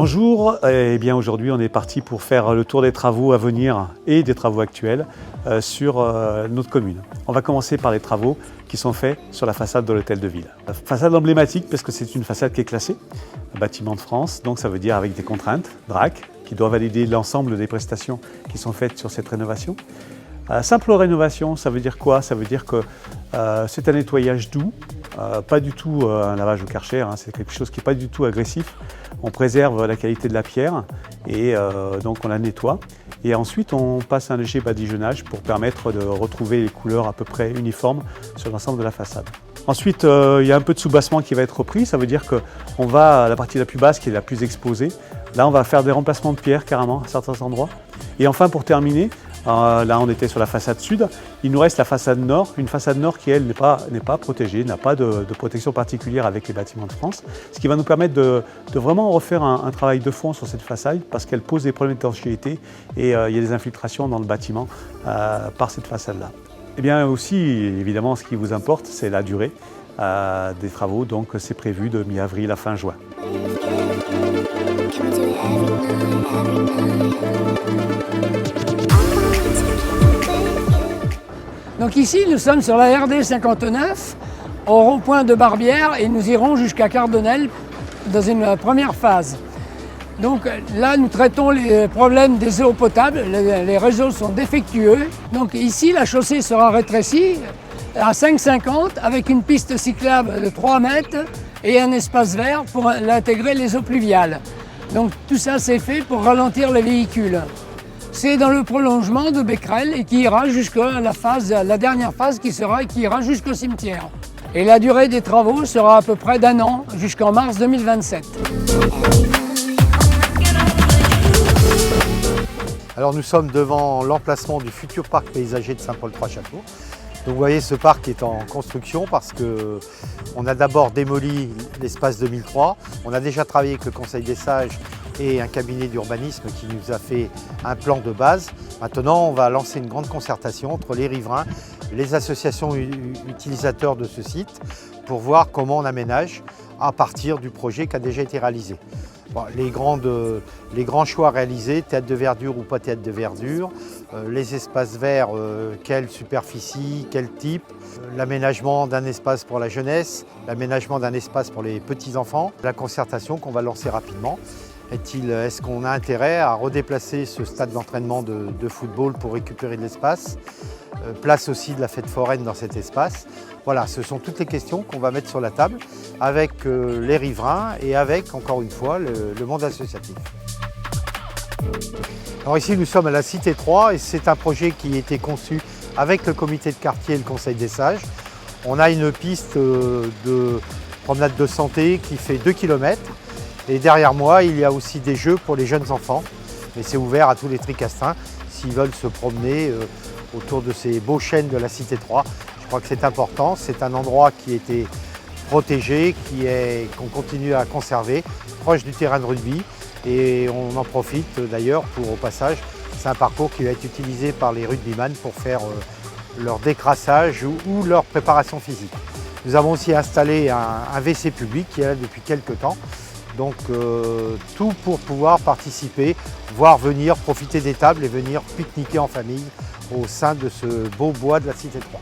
Bonjour, eh bien aujourd'hui on est parti pour faire le tour des travaux à venir et des travaux actuels sur notre commune. On va commencer par les travaux qui sont faits sur la façade de l'hôtel de ville. La façade emblématique parce que c'est une façade qui est classée, bâtiment de France, donc ça veut dire avec des contraintes, DRAC, qui doit valider l'ensemble des prestations qui sont faites sur cette rénovation. Simple rénovation, ça veut dire quoi? Ça veut dire que c'est un nettoyage doux, pas du tout un lavage au Karcher, c'est quelque chose qui n'est pas du tout agressif. On préserve la qualité de la pierre et donc on la nettoie. Et ensuite on passe un léger badigeonnage pour permettre de retrouver les couleurs à peu près uniformes sur l'ensemble de la façade. Ensuite il y a un peu de soubassement qui va être repris, ça veut dire qu'on va à la partie la plus basse qui est la plus exposée. Là on va faire des remplacements de pierre carrément à certains endroits. Et enfin pour terminer, là on était sur la façade sud, il nous reste la façade nord, une façade nord qui elle n'est pas protégée, n'a pas de protection particulière avec les bâtiments de France, ce qui va nous permettre de vraiment refaire un travail de fond sur cette façade parce qu'elle pose des problèmes d'étanchéité et il y a des infiltrations dans le bâtiment par cette façade-là. Et bien aussi, évidemment, ce qui vous importe, c'est la durée des travaux, donc c'est prévu de mi-avril à fin juin. Donc ici, nous sommes sur la RD 59, au rond-point de Barbière, et nous irons jusqu'à Cardonnel dans une première phase. Donc là, nous traitons les problèmes des eaux potables, les réseaux sont défectueux. Donc ici, la chaussée sera rétrécie à 5,50 avec une piste cyclable de 3 mètres et un espace vert pour intégrer les eaux pluviales. Donc tout ça, c'est fait pour ralentir les véhicules. C'est dans le prolongement de Becquerel et qui ira jusqu'à la dernière phase qui ira jusqu'au cimetière. Et la durée des travaux sera à peu près d'1 an, jusqu'en mars 2027. Alors nous sommes devant l'emplacement du futur parc paysager de Saint-Paul-Trois-Châteaux. Donc vous voyez, ce parc est en construction parce qu'on a d'abord démoli l'espace 2003. On a déjà travaillé avec le Conseil des sages et un cabinet d'urbanisme qui nous a fait un plan de base. Maintenant, on va lancer une grande concertation entre les riverains, les associations utilisateurs de ce site pour voir comment on aménage à partir du projet qui a déjà été réalisé. Bon, les grands choix réalisés, théâtre de verdure ou pas théâtre de verdure, les espaces verts, quelle superficie, quel type, l'aménagement d'un espace pour la jeunesse, l'aménagement d'un espace pour les petits-enfants, la concertation qu'on va lancer rapidement. Est-ce qu'on a intérêt à redéplacer ce stade d'entraînement de football pour récupérer de l'espace? Place aussi de la fête foraine dans cet espace. Voilà, ce sont toutes les questions qu'on va mettre sur la table avec les riverains et avec, encore une fois, le monde associatif. Alors ici, nous sommes à la Cité 3 et c'est un projet qui a été conçu avec le comité de quartier et le Conseil des sages. On a une piste de promenade de santé qui fait 2 km. Et derrière moi, il y a aussi des jeux pour les jeunes enfants. Mais c'est ouvert à tous les tricastins s'ils veulent se promener autour de ces beaux chênes de la Cité 3. Je crois que c'est important. C'est un endroit qui a été protégé, qu'on continue à conserver, proche du terrain de rugby. Et on en profite d'ailleurs pour, au passage, c'est un parcours qui va être utilisé par les rugbyman pour faire leur décrassage ou leur préparation physique. Nous avons aussi installé un WC public qui est là depuis quelques temps. Donc tout pour pouvoir participer, voire venir profiter des tables et venir pique-niquer en famille au sein de ce beau bois de la Cité 3.